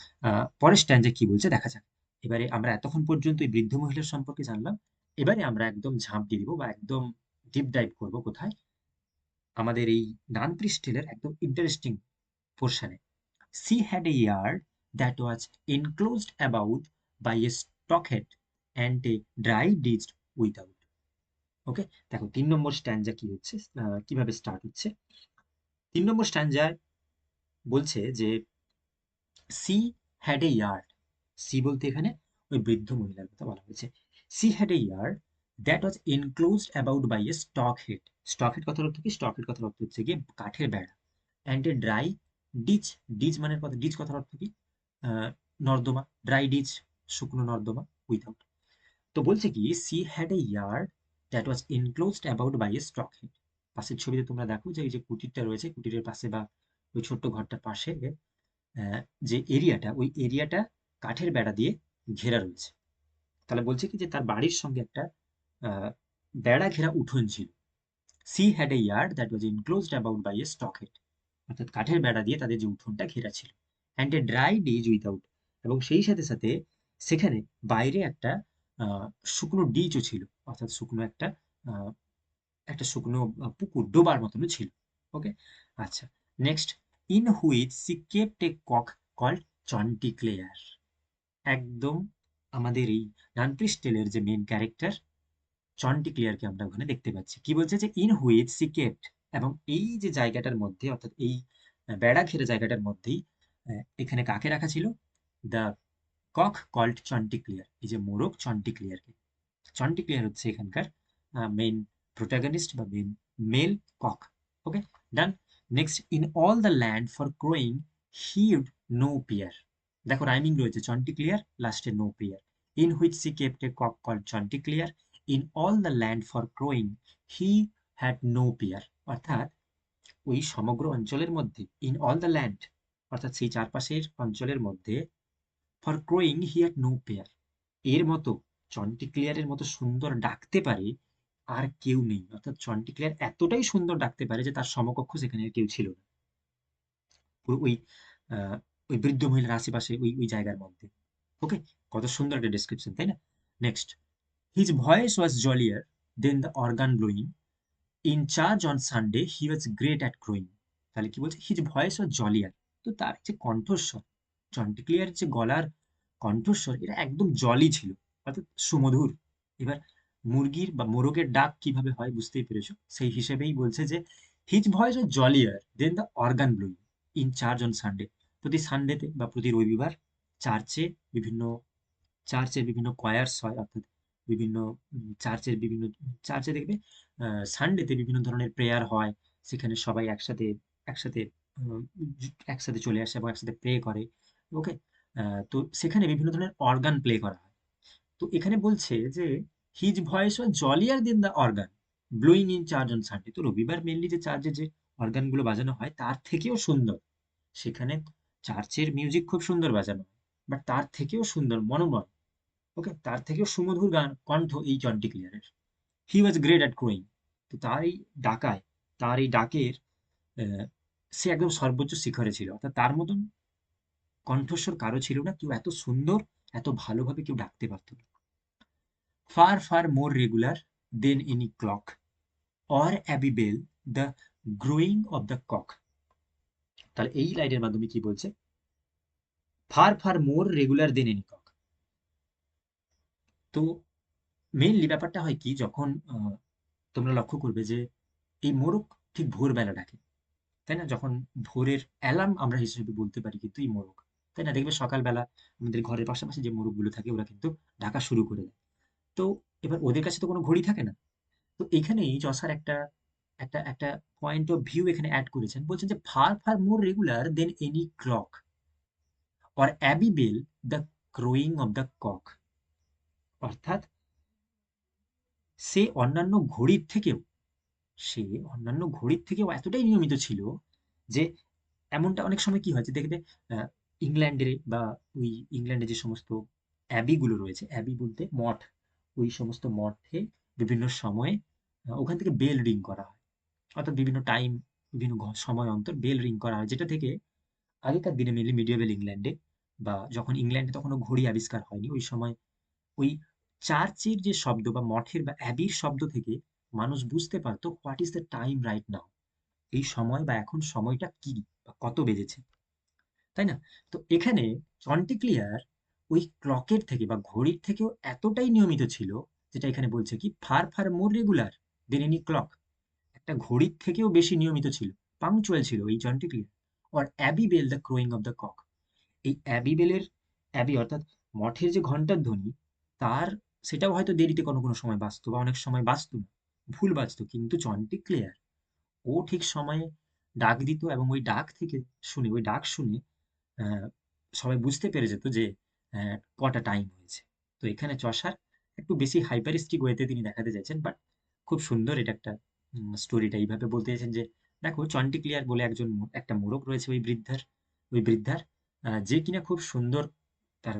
পরের স্ট্যান্ডে কি বলছে দেখা যাক। এবারে আমরা এতক্ষণ পর্যন্ত এই বৃদ্ধ মহিলার সম্পর্কে জানলাম, এবারে আমরা একদম ঝাঁপ দিয়ে দিব বা একদম ডিপ ডাইভ করব কোথায়? আমাদের এই নান ক্রিস্টেলের একদম ইন্টারেস্টিং পোর্শনে। She had a yard that was enclosed about by a stockade and a dry ditch without. Okay, দেখো 3 নম্বর স্ট্যান্ডা কি হচ্ছে, কিভাবে স্টার্ট হচ্ছে। 3 নম্বর স্ট্যান্ডায় বলছে যে she had a yard, she বলতে এখানে ওই বৃদ্ধ মহিলার কথা বলা হয়েছে। She had a yard that was enclosed about by a stockade. Stockade কথার অর্থ কি? স্টক হেড কথার অর্থ হচ্ছে গিয়ে কাঠের বেড়া। And a dry ditch, ditch মানে কথা, ডিচ কথার অর্থ কি? নর্দমা, ড্রাই ডিচ শুকনো নর্দমা উইথাউট। তো বলছে কি, she had a yard that was enclosed about by a stockade. পাশের ছবিতে তোমরা দেখো যে এই যে কুটিরটা রয়েছে, কুটিরের পাশে বা ওই ছোট্ট ঘরটার পাশে যে এরিয়াটা, ওই এরিয়াটা কাঠের বেড়া দিয়ে ঘেরা রয়েছে। তাহলে বলছে কি যে তার বাড়ির সঙ্গে একটা বেড়া ঘেরা উঠোন ছিল। She had a yard that was enclosed about by a stockade, অর্থাৎ কাঠের বেড়া দিয়ে তাদের যে উঠোনটা ঘেরা ছিল। And a dry ditch without, এবং সেই সাথে সাথে সেখানে বাইরে একটা শুকনো ডিচও ছিল, অর্থাৎ শুকনো একটা আহ, একটা শুকনো পুকুর ডোবার মতনও ছিল। ওকে, আচ্ছা, next, in which she kept a cock called Chanticleer. একদম আমাদের এই নানপ্রিস্ট টেলের যে মেন ক্যারেক্টার চন্টিক্লেয়ারকে আমরা ওখানে দেখতে পাচ্ছি। কি বলছে যে ইন হুইচ সি কেপ্ট, এবং এই যে জায়গাটার মধ্যে, অর্থাৎ এই বেড়া ঘেরা জায়গাটার মধ্যেই এখানে কাকে রাখা ছিল? দ্য কক কল্ড চন্টিক্লিয়ার, এই যে মোরগ চন্টিক্লিয়ারকে। চন্টিক্লিয়ার হচ্ছে এখানকার মেইন প্রোটাগনিস্ট বা main male cock. Okay, done. Next, in all the land for crowing he'd no peer. দেখো রাইমিং রয়েছে, চন্টিক্লিয়ার লাস্টে no peer. In which she kept a cock called Chanticleer, in all the land for crowing he had no peer. অর্থাৎ ওই সমগ্র অঞ্চলের মধ্যে, in all the land অর্থাৎ সেই চারপাশের অঞ্চলের মধ্যে, for crowing he had no peer, এর মতো চন্টিক্লিয়ারের মতো সুন্দর ডাকতে পারে আর কেউ নেই। অর্থাৎ চন্টিক্লিয়ার এতটাই সুন্দর ডাকতে পারে যে তার সমকক্ষ সেখানে আর কেউ ছিল না, পুরো ওই ওই বৃদ্ধ মহিলার আশেপাশে ওই ওই জায়গার মধ্যে। ওকে, কত সুন্দর একটা ডেসক্রিপশন, তাই না? Next, his voice was jollier than the organ blowing, in church on Sunday he was great at crowing. তাহলে কি বলছে? হিজ ভয়েস ওয়াজ জলিয়ার, তো তার যে কণ্ঠস্বর, চন্টিক্লিয়ার যে গলার কণ্ঠস্বর, এটা একদম জলি ছিল, অর্থাৎ সুমধুর। এবার মুরগির বা মোরগের ডাক কিভাবে হয় বুঝতেই পেরেছো, সেই হিসেবেই বলছে যে his voice was jollier than the organ blowing in church on Sunday. প্রতি সানডেতে বা প্রতি রবিবার চার্চে বিভিন্ন চার্চের বিভিন্ন কয়ার্স হয়, অর্থাৎ বিভিন্ন চার্চের বিভিন্ন চার্চে দেখবে সানডেতে বিভিন্ন ধরনের প্রেয়ার হয়, সেখানে সবাই একসাথে একসাথে একসাথে চলে আসে এবং একসাথে প্রে করে। ওকে, তো সেখানে বিভিন্ন ধরনের অর্গান প্লে করা হয়। তো এখানে বলছে যে his voice was jollier than the organ blowing in church on Sunday. তো রবিবার মেনলি যে চার্চে যে অর্গানগুলো বাজানো হয় তার থেকেও সুন্দর, সেখানে চার্চের মিউজিক খুব সুন্দর বাজানো হয়, বাট তার থেকেও সুন্দর মনোময়, ওকে, তার থেকেও সুমধুর গান কণ্ঠ এই জন্টি ক্লিয়ারের। He was great at crowing, তো তার এই ডাকায়, তার এই ডাকের সে একদম সর্বোচ্চ শিখরে ছিল, অর্থাৎ তার মতন কণ্ঠস্বর কারো ছিল না, কেউ এত সুন্দর এত ভালোভাবে কেউ ডাকতে পারত না। Far far more regular than any clock or abbey bell the crowing of the cock. তাহলে এই লাইনের মাধ্যমে কি বলছে? Far far more regular than any cock. তো মেইনলি ব্যাপারটা হয় কি, যখন তোমরা লক্ষ্য করবে যে এই মোরগ ঠিক ভোরবেলা ডাকে, তাই না? যখন ভোরের অ্যালার্ম আমরা হিসেবে বলতে পারি কিন্তু এই মোরগ, তাই না? দেখবে সকালবেলা আমাদের ঘরের পাশাপাশি যে মোরগগুলো থাকে ওরা কিন্তু ডাকা শুরু করে দেয়। তো এবার ওদের কাছে তো কোনো ঘড়ি থাকে না। তো এইখানেই চসার একটা একটা একটা পয়েন্ট অফ ভিউ এখানে অ্যাড করেছেন, বলছেন যে far far more regular than any clock or abbey bell the crowing of the cock. অর্থাৎ সে অন্যান্য ঘড়ির থেকেও সে অন্যান্য ঘড়ির থেকেও এতটাই নিয়মিত ছিল যে, এমনটা অনেক সময় কি হয় যে দেখবে আহ, ইংল্যান্ডে বা ওই ইংল্যান্ডে যে সমস্ত অ্যাবিগুলো রয়েছে, অ্যাবি বলতে মঠ, ওই সমস্ত মঠে বিভিন্ন সময়ে ওখান থেকে বেল রিং করা হয়, অর্থাৎ বিভিন্ন টাইম বিভিন্ন সময় অন্তর বেল রিং করা হয়, যেটা থেকে আগেকার দিনে মেনলি মিডিয়েভেল ইংল্যান্ডে বা যখন ইংল্যান্ডে তখনও ঘড়ি আবিষ্কার হয়নি ওই সময়, ওই চার্চের যে শব্দ বা মঠের বা অ্যাবির শব্দ থেকে মানুষ বুঝতে পারতো what is the time right now, এই সময় বা এখন সময়টা কি বা কত বেজেছে, তাই না? তো এখানে চন্টিক্লিয়ার ওই ক্লকের থেকে বা ঘড়ির থেকেও এতটাই নিয়মিত ছিল, যেটা এখানে বলছে কি far far more regular than any clock, একটা ঘড়ির থেকেও বেশি নিয়মিত ছিল, পাংচুয়াল ছিল এই Chanticleer. Or abbey bell the crowing of the cock, এই অ্যাবি বেলের, অ্যাবি অর্থাৎ মঠের যে ঘন্টার ধ্বনি, তার সেটাও হয়তো দেরিতে কোনো কোনো সময় বাজতো বা অনেক সময় বাজতো না, ভুল বাজতো, কিন্তু চন্টিক্লিয়ার ও ঠিক সময়ে ডাক দিত এবং ওই ডাক থেকে শুনে, ওই ডাক শুনে আহ, সবাই বুঝতে পেরে যেত যে কটা টাইম হয়েছে। তো এখানে চসার একটু বেশি হাইপারিস্টিক ওয়েতে তিনি দেখাতে চাইছেন, বাট খুব সুন্দর এটা একটা স্টোরিটা এইভাবে বলতে চাইছেন যে দেখো চন্টিক্লিয়ার বলে একজন একটা মোড়ক রয়েছে ওই বৃদ্ধার, ওই বৃদ্ধার যে কিনা খুব সুন্দর তার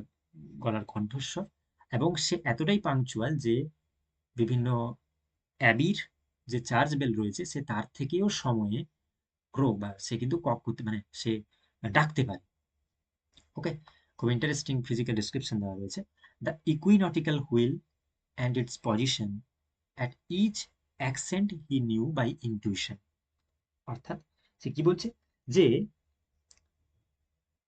গলার কণ্ঠস্বর, এবং সে এতটাই পাংচুয়াল যে বিভিন্ন অ্যাবির যে চার্চ বেল রয়েছে সে তার থেকেও সময়ে ক্রো বা সে কিন্তু কক করতে মানে সে ডাকতে পারে। ওকে, খুব ইন্টারেস্টিং ফিজিক্যাল ডিসক্রিপশন দেওয়া রয়েছে। The equinoctial wheel and its position at each accent he knew by intuition. অর্থাৎ সে কি বলছে যে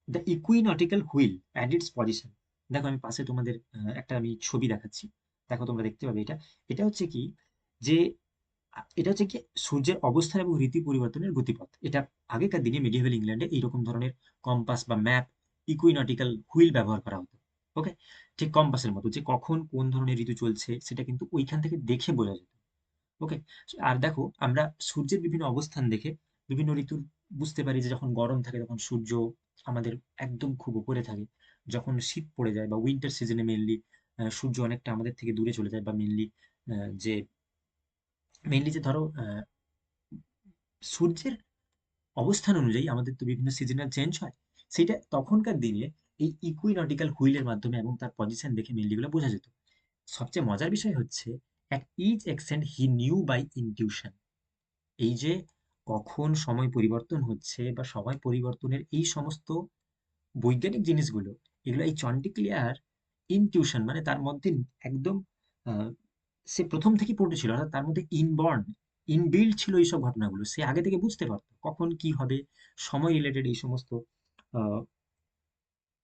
the equinoctial wheel and its position. দেখো আমি পাশে তোমাদের একটা আমি ছবি দেখাচ্ছি, দেখো তোমরা দেখতে পাবে এটা। এটা হচ্ছে কি যে এটা হচ্ছে কি সূর্যের অবস্থান এবং ঋতু পরিবর্তনের গতিপথ। এটা আগেকার দিনে মেডিয়েভাল ইংল্যান্ডে এইরকম ধরনের কম্পাস বা ম্যাপ, ইকুইনটিক্যাল হুইল ব্যবহার করা হতো। ওকে, ঠিক কম্পাসের মতো, যে কখন কোন ধরনের ঋতু চলছে সেটা কিন্তু ওইখান থেকে দেখে বোঝা যেত। ওকে, আর দেখো আমরা সূর্যের বিভিন্ন অবস্থান দেখে বিভিন্ন ঋতুর বুঝতে পারি যে যখন গরম থাকে তখন সূর্য আমাদের একদম খুব উপরে থাকে, যখন শীত পড়ে যায় বা উইন্টার সিজনে মেনলি সূর্য অনেকটা আমাদের থেকে দূরে চলে যায়, বা যে মেনলি ধরো সূর্যের অবস্থান অনুযায়ী আমাদের তো বিভিন্ন সিজনাল চেঞ্জ হয়, সেটা তখনকার দিনে এই ইকুইনটিক্যাল হুইলের মাধ্যমে এবং তার পজিশন দেখে মেনলি গুলো বোঝা যেত। সবচেয়ে মজার বিষয় হচ্ছে at each extent he knew by intuition. এই যে কখন সময় পরিবর্তন হচ্ছে বা সময় পরিবর্তনের এই সমস্ত বৈজ্ঞানিক জিনিসগুলো, এগুলো এই চন্টিক্লিয়ার ইনটিউশন মানে তার মধ্যে একদম আহ, সে প্রথম থেকেই পড়েছিল, অর্থাৎ তার মধ্যে ইনবর্ন ইনবিল্ড ছিল এইসব ঘটনাগুলো, সে আগে থেকে বুঝতে পারতো কখন কি হবে, সময় রিলেটেড এই সমস্ত আহ,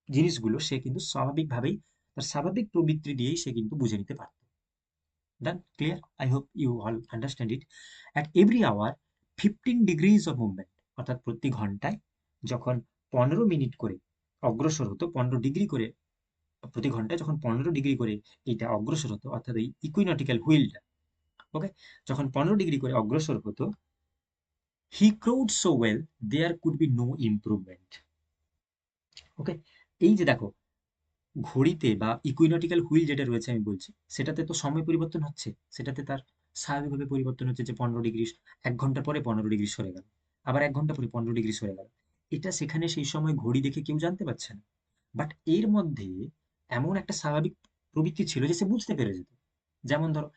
জিনিসগুলো সে কিন্তু স্বাভাবিকভাবেই তার স্বাভাবিক প্রবৃত্তি দিয়েই সে কিন্তু বুঝে নিতে পারত। Done? Clear? I hope you all understand it. At every hour, 15 degrees of movement, অর্থাৎ প্রতি ঘন্টায় যখন 15 মিনিট করে অগ্রসর হতো, 15 ডিগ্রি করে প্রতি ঘন্টায় যখন 15 ডিগ্রি করে এটা অগ্রসর হতো, অর্থাৎ এই ইকুইনটিক্যাল হুইলটা, ওকে, যখন 15 ডিগ্রি করে অগ্রসর হতো, he crowed so well there could be no improvement. Okay, এই যে দেখো ঘড়িতে বা ইকুইনটিক্যাল হুইল যেটা রয়েছে আমি বলছি, সেটাতে তো সময় পরিবর্তন হচ্ছে, সেটাতে তার স্বাভাবিকভাবে পরিবর্তন হচ্ছে যে 15 ডিগ্রি 1 ঘন্টা পরে 15 ডিগ্রি সরে গেল, আবার 1 ঘন্টা পরে 15 ডিগ্রি সরে গেল। এটা সেখানে সেই সময় ঘড়ি দেখে কেউ জানতে পারছে না, বাট এর মধ্যে এমন একটা স্বাভাবিক প্রবৃত্তি ছিল যে সে বুঝতে পেরে যেত। যেমন ধরো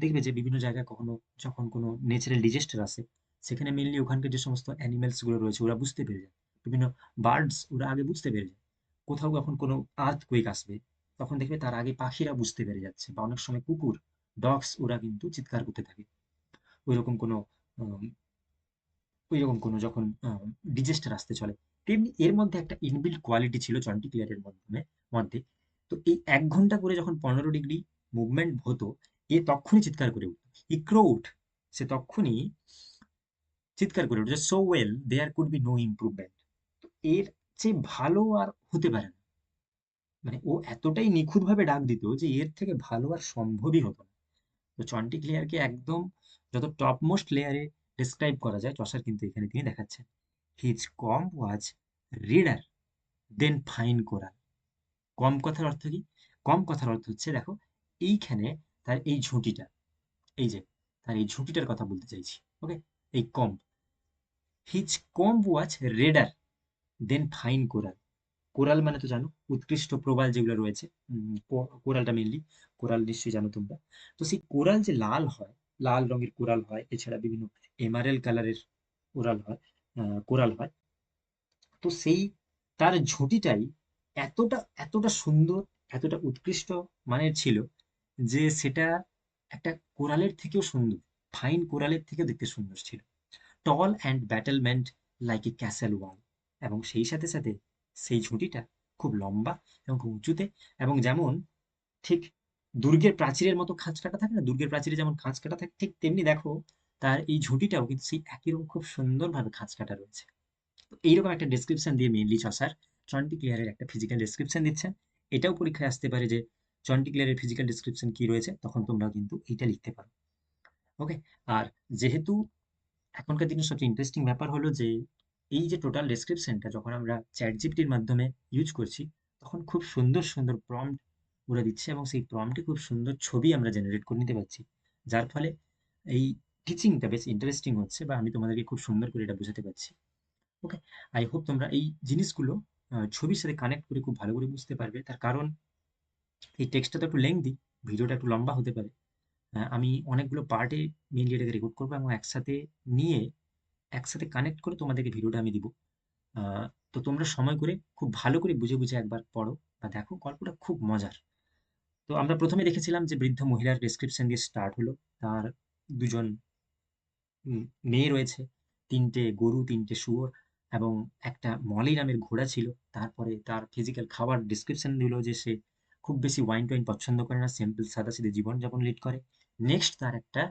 দেখবে যে বিভিন্ন জায়গায় কখনো যখন কোনো ন্যাচারাল ডিজাস্টার আসে, সেখানে মেনলি ওখানকার যে সমস্ত অ্যানিমেলস গুলো রয়েছে ওরা বুঝতে পেরে যায়, বিভিন্ন বার্ডস ওরা আগে বুঝতে পেরে যায়। কোথাও যখন কোনো আর্থকুয়েক আসবে, তখন দেখবে তার আগে পাখিরা বুঝতে পেরে যাচ্ছে, বা অনেক সময় কুকুর, ডগস ওরা কিন্তু চিৎকার করতে থাকে ওইরকম কোনো আম, ওইরকম কোনো যখন ডিজাস্টার আসতে চলে। তেমনি এর মধ্যে একটা ইনবিল্ট কোয়ালিটি ছিল চন্টিক্লিয়ারের মধ্যে। তো এই 1 ঘন্টা করে যখন 15 ডিগ্রি মুভমেন্ট হতো, এ তখনই চিৎকার করে উঠত, ইক্রোড, সে তখনই চিৎকার করে উঠছে, so well there could be no improvement. তো এর চেয়ে ভালো আর হতে পারে না, মানে ও এতটাই নিখুঁতভাবে ডাক দিত যে এর থেকে ভালো আর সম্ভবই হতো না। তো চন্টিক্লিয়ারকে একদম যত টপ মোস্ট লেয়ারে ডিসক্রাইব করা যায়, চসার কিন্তু এখানে তিনি দেখাচ্ছেন। হিজ কম ওয়াজ রিডার দেন ফাইন কোরাল। কম কথার অর্থ কি? কম কথার অর্থ হচ্ছে দেখো এইখানে তার এই ঝুঁটিটা, এই যে তার এই ঝুঁটিটার কথা বলতে চাইছি। ওকে, এই কম, হিজ কম ওয়াজ redder than fine coral. Coral মানে তো জানো উৎকৃষ্ট প্রবাল যেগুলো রয়েছে, কোরালটা মেনলি, কোরাল নিশ্চয়ই জানো তোমরা। তো সেই কোরাল যে লাল হয়, লাল রঙের কোরাল হয়, এছাড়া বিভিন্ন এমারেল কালারের কোরাল হয়, কোরাল হয়। তো সেই তার ঝুঁটিটাই এতটা এতটা সুন্দর, এতটা উৎকৃষ্ট মানের ছিল যে সেটা একটা কোরালের থেকেও সুন্দর, ফাইন কোরালের থেকেও দেখতে সুন্দর ছিল। Tall and battlement like a castle wall, এবং সেই সাথে সাথে সেই ঝুঁটিটা খুব লম্বা এবং খুব উঁচুতে, এবং যেমন ঠিক দুর্গের প্রাচীরের মতো খাঁজ কাটা থাকে না, দুর্গের প্রাচীরে যেমন খাঁজ কাটা থাকে, ঠিক তেমনি দেখো তার এই ঝুঁটিটাও কিন্তু সেই একই রকম খুব সুন্দরভাবে খাঁজ কাটা রয়েছে। তো এইরকম একটা ডেসক্রিপশন দিয়ে মেনলি চসার চন্টিক্লিয়ারের একটা ফিজিক্যাল ডেসক্রিপশন দিচ্ছেন। এটাও পরীক্ষায় আসতে পারে যে চন্টিক্লিয়ারের ফিজিক্যাল ডেসক্রিপশন কি রয়েছে, তখন তোমরা কিন্তু এইটা লিখতে পারো। ওকে, আর যেহেতু এখনকার দিনে সবচেয়ে ইন্টারেস্টিং ব্যাপার হলো যে এই যে টোটাল ডেসক্রিপশনটা যখন আমরা চ্যাট জিপিটির মাধ্যমে ইউজ করছি, তখন খুব সুন্দর সুন্দর প্রম্পট ওরা দিচ্ছে, এবং সেই প্রম্পটে খুব সুন্দর ছবি আমরা জেনারেট করে নিতে পারছি, যার ফলে এই টিচিংটা বেশ ইন্টারেস্টিং হচ্ছে, বা আমি তোমাদেরকে খুব সুন্দর করে এটা বোঝাতে পারছি। ওকে, আই হোপ তোমরা এই জিনিসগুলো ছবির সাথে কানেক্ট করে খুব ভালো করে বুঝতে পারবে। তার কারণ এই টেক্সটটা তো একটু লেংদি, ভিডিওটা একটু লম্বা হতে পারে। আমি অনেকগুলো পার্টে মেনলি এটাকে রেকর্ড করবো, এবং একসাথে নিয়ে একসাথে কানেক্ট করে তোমাদেরকে ভিডিওটা আমি দিব। তো তোমরা সময় করে খুব ভালো করে বুঝে বুঝে একবার পড়ো বা দেখো, গল্পটা খুব মজার। তো আমরা প্রথমে দেখেছিলাম যে বৃদ্ধ মহিলার ডেসক্রিপশন দিয়ে স্টার্ট হলো। তার দুজন মেয়ে রয়েছে, তিনটে গরু, তিনটে শুয়োর এবং একটা মলি নামের ঘোড়া ছিল। তারপরে তার ফিজিক্যাল খাবার ডিসক্রিপশন দিল যে সে খুব বেশি ওয়াইন টোয়াইন পছন্দ করে না, সিম্পল সাদাসিধে জীবনযাপন লিড করে। নেক্সট তার একটা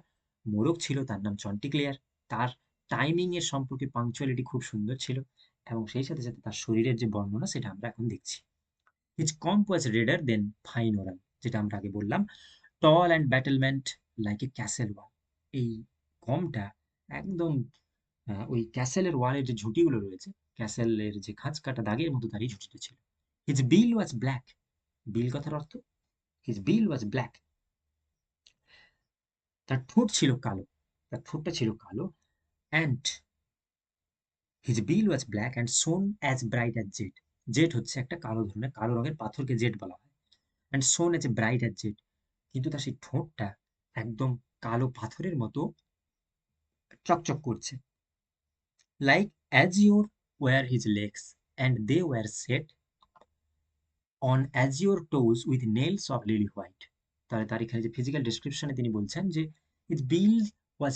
মোরগ ছিল, তার নাম চন্টিক্লেয়ার। তার টাইমিং এর সম্পর্কে পাংচুয়ালিটি খুব সুন্দর ছিল এবং সেই সাথে সাথে তার শরীরের যে বর্ণনা সেটা আমরা এখন দেখছি। His comb was redder than fine coral, যেটা আমরা আগে বললাম। Tall and battlement like a castle wall. এই কমটা একদম ওই ক্যাসেলের ওয়ালের যে ঝুঁটিগুলো রয়েছে, ক্যাসেলের যে খাঁজ কাটা দাগের মতো তারই ঝুঁটিটা ছিল। His bill was black. বিল কথার অর্থ, হিজ বিল ওয়াজ ব্ল্যাক। তার ঠোঁট ছিল কালো, তার ঠোঁটটা ছিল কালো। And his bill was black and shone as bright as jet. Jet হচ্ছে একটা কালো ধরনের, কালো রঙের পাথরকে জেড বলা হয়। And shone as bright as jet, কিন্তু তার সেই ঠোঁটটা একদম কালো পাথরের মতো চকচক করছে। Like azure were his legs and they were set on azure toes with nails of lily white. তাহলে তার এখানে যে ফিজিক্যাল ডিসক্রিপশনে তিনি বলছেন যে ইটস বিল ওয়াজ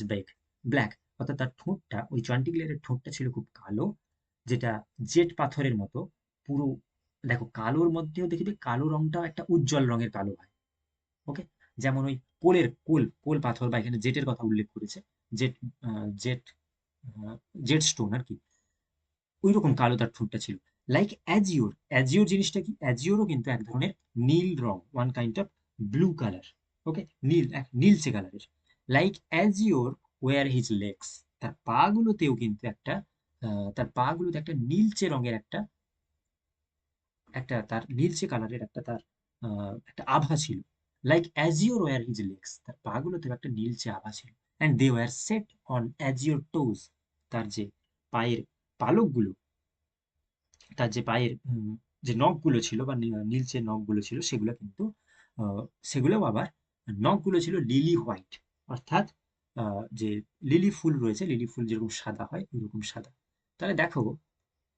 ব্ল্যাক, অর্থাৎ তার ঠোঁটটা, ওই চন্টিগ্লেয়ারের ঠোঁটটা ছিল খুব কালো, যেটা জেট পাথরের মতো পুরো। দেখো কালোর মধ্যেও দেখবে কালো রংটাও একটা উজ্জ্বল রঙের কালো হয়। ওকে, যেমন ওই কোল পাথর বা এখানে জেটের কথা উল্লেখ করেছে, জেট জেট জেট স্টোন আর কি, ওই রকম কালো তার ঠোঁটটা ছিল। লাইক অ্যাজিওর, অ্যাজিওর জিনিসটা কি? অ্যাজিওরও কিন্তু এক ধরনের নীল রং, one kind of blue colour. Okay, নীল, এক নীলচে কালারের। Like azure were his legs, তার পা গুলোতেও কিন্তু একটা তার পা গুলোতে একটা নীলচে রঙের একটা একটা তার নীলচে কালারের একটা তার একটা আভা ছিল। Like azure were his legs, তার পা গুলোতেও একটা নীলচে আভা ছিল। And they were set on azure toes, তার যে পায়ের পালকগুলো, তার যে পায়ের যে নখগুলো ছিল বা নীলচে নখগুলো ছিল সেগুলো কিন্তু সেগুলোও আবার নখগুলো ছিল লিলি হোয়াইট, অর্থাৎ যে লিলি ফুল রয়েছে, লিলি ফুল যেরকম সাদা হয় ওইরকম সাদা। তাহলে দেখো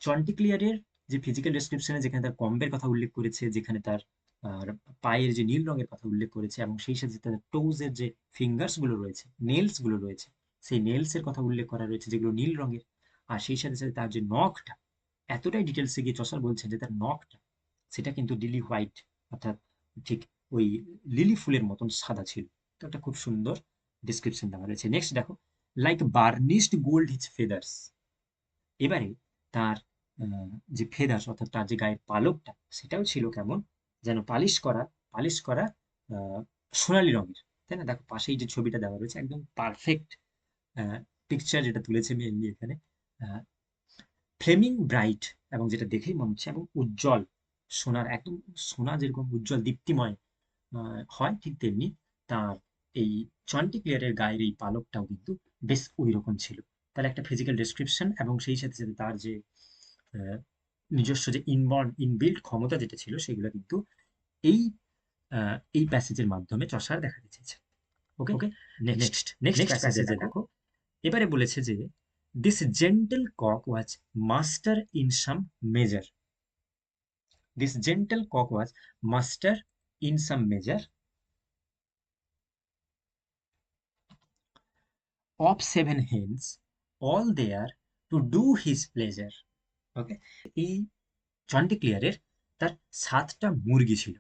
চন্টিক্লিয়ারের যে ফিজিক্যাল ডেসক্রিপশনে যেখানে তার কম্বের কথা উল্লেখ করেছে, যেখানে তার আর পায়ের যে নীল রঙের কথা উল্লেখ করেছে, এবং সেই সাথে তার টোজের যে ফিঙ্গার্স গুলো রয়েছে, নেলস গুলো রয়েছে, সেই নেলস এর কথা উল্লেখ করা রয়েছে যেগুলো নীল রঙের। আর সেই সাথে সাথে তার যে নখটা, এতটাই ডিটেলসে গিয়ে চসার বলছেন যে তার নখটা সেটা কিন্তু লিলি হোয়াইট, অর্থাৎ ঠিক ওই লিলি ফুলের মতন সাদা ছিল। তো একটা খুব সুন্দর ডিসক্রিপশন দেওয়া রয়েছে। নেক্সট দেখো, লাইক বার্নিশড গোল্ড হিজ ফেদার্স। এবারে তার যে ফেদার্স, অর্থাৎ তার যে গায়ের পালকটা, সেটাও ছিল কেমন যেন পালিশ করা আহ, সোনালী রঙের, তাই না? দেখো পাশেই যে ছবিটা দেওয়া রয়েছে একদম পারফেক্ট পিকচার যেটা তুলেছে মেনলি এখানে। ফ্লেমিং ব্রাইট, এবং যেটা দেখেই মনে হচ্ছে, এবং উজ্জ্বল, সোনার একদম, সোনা যেরকম উজ্জ্বল দীপ্তিময় হয়, ঠিক তেমনি তার এই চন্টিক্লিয়ারের গায়ের এই পালকটাও কিন্তু বেশ ওই রকম ছিল। তার একটা ফিজিক্যাল ডেসক্রিপশন এবং সেই সাথে সাথে তার যে আহ, নিজস্ব যে ইনবিল্ট ক্ষমতা যেটা ছিল সেগুলো কিন্তু এই এই প্যাসেজের মাধ্যমে চসার দেখা গেছে। ওকে ওকে, নেক্সট নেক্সট প্যাসেজে দেখো, এবারে বলেছে যে this gentle cock was master in some measure. This gentle cock was master in some measure of seven hens, all there to do his pleasure. Okay, এই চন্টিক্লিয়ারের তার 7টা মুরগি ছিল,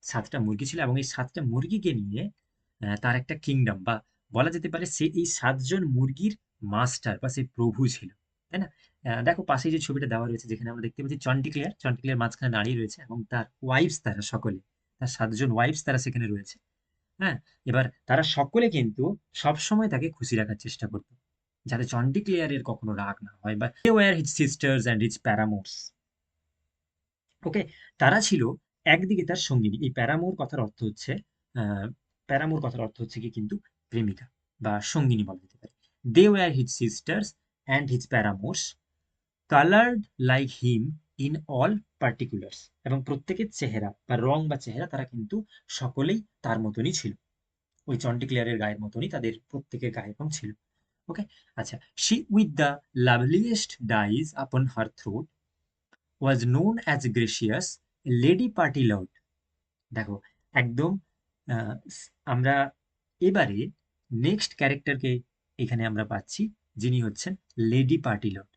7টা মুরগি ছিল, এবং এই 7টা মুরগিকে নিয়ে তার একটা কিংডম, বা বলা যেতে পারে সে এই 7জন মুরগির মাস্টার বা সে প্রভু ছিল, তাই না? দেখো পাশে যে ছবিটা দেওয়া রয়েছে যেখানে আমরা দেখতে পাচ্ছি চন্টিক্লিয়ার মাঝখানে দাঁড়িয়ে রয়েছে এবং তার ওয়াইফস, তারা সকলে, তার 7জন ওয়াইফস তারা সেখানে রয়েছে। হ্যাঁ, এবার তারা সকলে কিন্তু সবসময় তাকে খুশি রাখার চেষ্টা করতো, যাতে চন্টিক্লেয়ারের কখনো রাগ না হয়, বা they were his sisters and his paramours. ওকে, তারা ছিল একদিকে তার সঙ্গিনী। এই প্যারামোর কথার অর্থ হচ্ছে কি কিন্তু প্রেমিকা বা সঙ্গিনী বলা যেতে পারে। They were his sisters and his paramours, coloured like him in all particulars, এবং প্রত্যেকের চেহারা বা রং বা চেহারা তারা কিন্তু সকলেই তার মতনই ছিল, ওই চন্টিক্লিয়ারের গায়ের মতনই তাদের প্রত্যেকের গায়ের রং ছিল। ওকে, আচ্ছা, she with the loveliest dyes upon her throat was known as gracious lady Pertelote. দেখো একদম আমরা এবারে নেক্সট ক্যারেক্টারকে এখানে আমরা পাচ্ছি, যিনি হচ্ছেন লেডি পার্টিলট।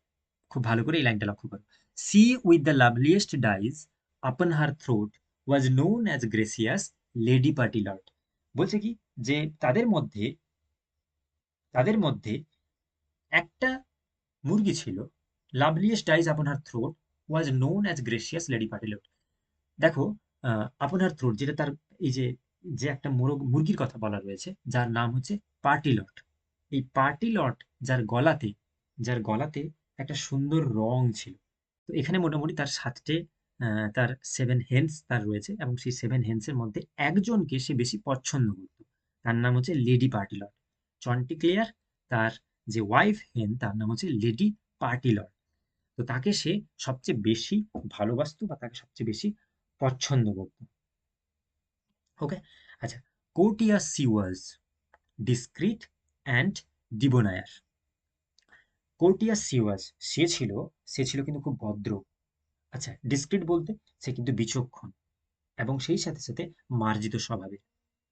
খুব ভালো করে এই লাইনটা লক্ষ্য করো। She with the loveliest dyes upon her throat was known as gracious lady Pertelote. বলছে কি যে তাদের মধ্যে একটা মুরগি ছিল, loveliest dyes upon her throat was known as gracious lady Pertelote. দেখো, আপনার থ্রোট যেটা তার এই যে যে একটা মুরগির কথা বলা রয়েছে, যার নাম হচ্ছে পার্টিলট। এই পার্টিলট যার গলাতে একটা সুন্দর রং ছিল। তো এখানে মোটামুটি তার সাতটে তার সেভেন হেন্স তার রয়েছে, এবং সেই সেভেন হেন্সের মধ্যে একজনকে সে বেশি পছন্দ করত। তার নাম হচ্ছে লেডি পার্টিলট। চন্টিক্লেয়ার, তার যে ওয়াইফ হেন, তার নাম হচ্ছে লেডি পার্টিলট। তো তাকে সে সবচেয়ে বেশি ভালোবাসতো, বা তাকে সবচেয়ে বেশি পছন্দ করত। ওকে, আচ্ছা। Courteous she was discreet and debonair. Courteous she was, সে ছিল কিন্তু খুব ভদ্র। আচ্ছা, ডিসক্রিট বলতে সে কিন্তু বিচক্ষণ, এবং সেই সাথে সাথে মার্জিত স্বভাবের।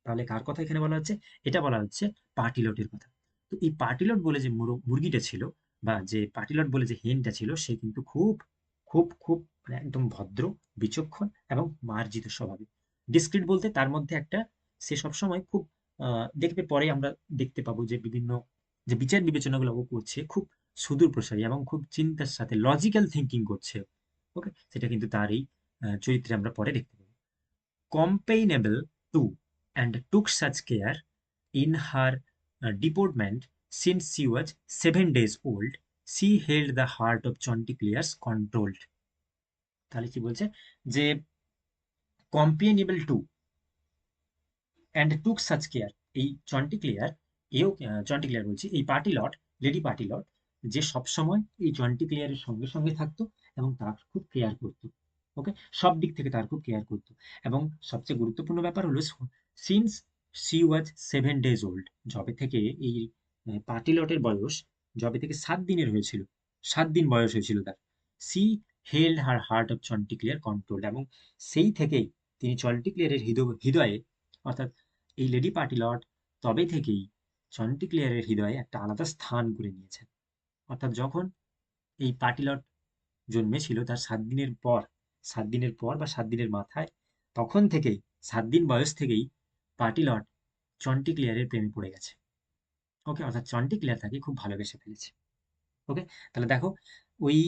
তাহলে কার কথা এখানে বলা হচ্ছে? এটা বলা হচ্ছে পার্টিলটের কথা। তো এই পার্টিলট বলে যে মুরগিটা ছিল, বা যে পার্টিলট বলে যে হেনটা ছিল, সে কিন্তু খুব খুব খুব মানে একদম ভদ্র, বিচক্ষণ এবং মার্জিত স্বভাবের। ডিসক্রিট বলতে তার মধ্যে একটা, সে সবসময় খুব দেখবে পরে আমরা দেখতে পাবো যে বিভিন্ন যে বিচার বিবেচনাগুলো ও করছে খুব সুদূর প্রসারী, এবং খুব চিন্তার সাথে লজিক্যাল থিঙ্কিং করছে। ওকে, সেটা কিন্তু তার এই চরিত্রে আমরা পরে দেখতে পাবো। Companionable too, and took such care in her deportment since she was 7 days old, she held the heart of Chanticleer's controlled. তাহলে কি বলছে যে companionable to and took such care, এই চন্টিক্লিয়ার বলছি, এই পার্টিলট, লেডি পার্টিলট, যে সবসময় এই চন্টিক্লিয়ারের সঙ্গে সঙ্গে থাকতো এবং তার খুব কেয়ার করতো। ওকে, সব দিক থেকে তার খুব কেয়ার করতো। এবং সবচেয়ে গুরুত্বপূর্ণ ব্যাপার হলো, since she was 7 days old, যবে থেকে এই পার্টিলটের বয়স যবে থেকে 7 দিনের হয়েছিল, 7 দিন বয়স হয়েছিল তার, she held her heart of Chanticleer control, এবং সেই থেকেই তিনি চন্টিক্লিয়ারের হৃদয়ে, অর্থাৎ এই লেডি পার্টিলট তবে থেকেই চন্টিক্লিয়ারের হৃদয়ে একটা আলাদা স্থান করে নিয়েছেন। অর্থাৎ যখন এই পার্টিলট জন্মেছিল, তার 7 দিনের পর বা 7 দিনের মাথায়, তখন থেকেই 7 দিন বয়স থেকেই পার্টিলট চন্টিক্লিয়ারের প্রেমে পড়ে গেছে। ওকে, অর্থাৎ চন্টিক্লিয়ার তাকে খুব ভালোবেসে ফেলেছে। ওকে, তাহলে দেখো, ওই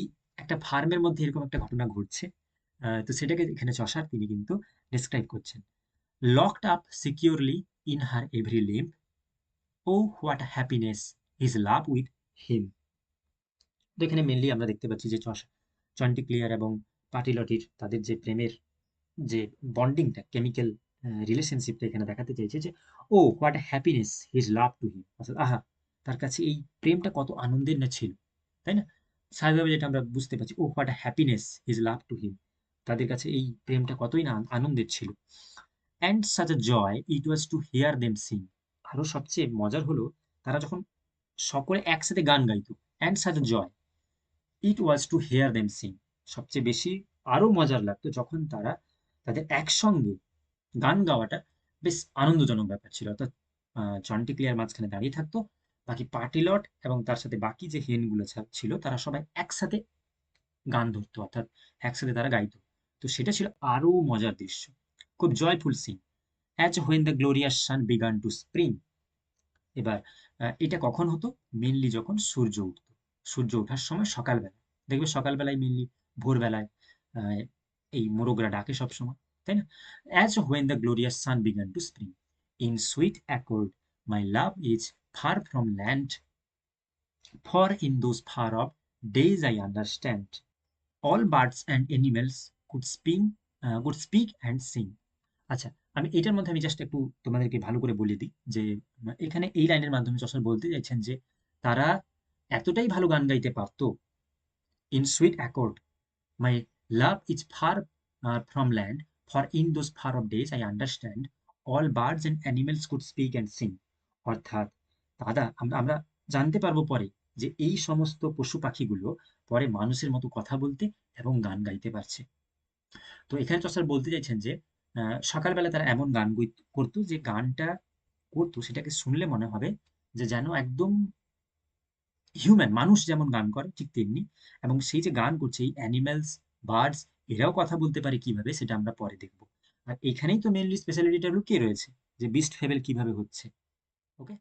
একটা ফার্মের মধ্যে এরকম একটা ঘটনা ঘটছে। তো সেটাকে এখানে চষার তিনি কিন্তু ডিসক্রাইব করছেন। Locked up securely in her every limb, oh what happiness his love with him. তো এখানে মেনলি আমরা দেখতে পাচ্ছি যে চন্টিক্লিয়ার এবং পাটিলটির তাদের যে প্রেমের যে বন্ডিংটা, কেমিক্যাল রিলেশনশিপটা এখানে দেখাতে চাইছে যে, oh what happiness his love to him, অর্থাৎ আহা, তার কাছে এই প্রেমটা কত আনন্দের না ছিল, তাই না? স্বাভাবিকভাবে যেটা আমরা বুঝতে পারছি, oh what happiness his love to him, তাদের কাছে এই প্রেমটা কতই না আনন্দের ছিল। And such a joy it was to hear them sing. আরো সবচেয়ে মজার হলো, তারা যখন সকলে একসাথে গান গাইতো, and such a joy it was to hear them sing, সবচেয়ে বেশি আরো মজার লাগতো যখন তারা তাদের একসঙ্গে গান গাওয়াটা বেশ আনন্দজনক ব্যাপার ছিল। অর্থাৎ চন্টিক্লিয়ার মাঝখানে দাঁড়িয়ে থাকতো, বাকি পার্টিলট এবং তার সাথে বাকি যে হেনগুলো ছিল, তারা সবাই একসাথে গান ধরতো, অর্থাৎ একসাথে তারা গাইতো। তো সেটা ছিল আরো মজার দৃশ্য, খুব joyful scene. As when the glorious sun began to spring. এবার এটা কখন হতো? মেনলি যখন সূর্য উঠতো, সূর্য ওঠার সময় সকালবেলা। দেখবে সকালবেলায় মেনলি ভোরবেলায় আহ, এই মোরগরা ডাকে সবসময়, তাই না? As when the glorious sun began to spring, in sweet accord my love is far from land, for in those far off days I understand all birds and animals could speak and sing. আচ্ছা, আমি এটার মধ্যে আমি just একটু তোমাদেরকে ভালো করে বলে দিই যে এখানে এই লাইনের মাধ্যমে যশোর বলতে চাইছেন যে তারা এতটাই ভালো গান গাইতে পারতো। In sweet accord my love is far from land, for in those far off days I understand all birds and animals could speak and sing. অর্থাৎ দাদা, আমরা জানতে পারবো পরে যে এই সমস্ত পশু পাখিগুলো পরে মানুষের মতো কথা বলতে এবং গান গাইতে পারছে। তো এখানে চসার বলতে চাইছেন যে সকালবেলা তারা এমন গান করতো যে গানটা করতো সেটাকে শুনলে মনে হবে যে যেন একদম হিউম্যান, মানুষ যেমন গান করে ঠিক তেমনি। এবং সেই যে গান করছে এই অ্যানিম্যালস, বার্ডস এরাও কথা বলতে পারে কিভাবে সেটা আমরা পরে দেখব। আর এখানেই তো মেইনলি স্পেশালিটিটা লুকিয়ে রয়েছে যে বিস্ট ফেবল কিভাবে হচ্ছে। ওকে?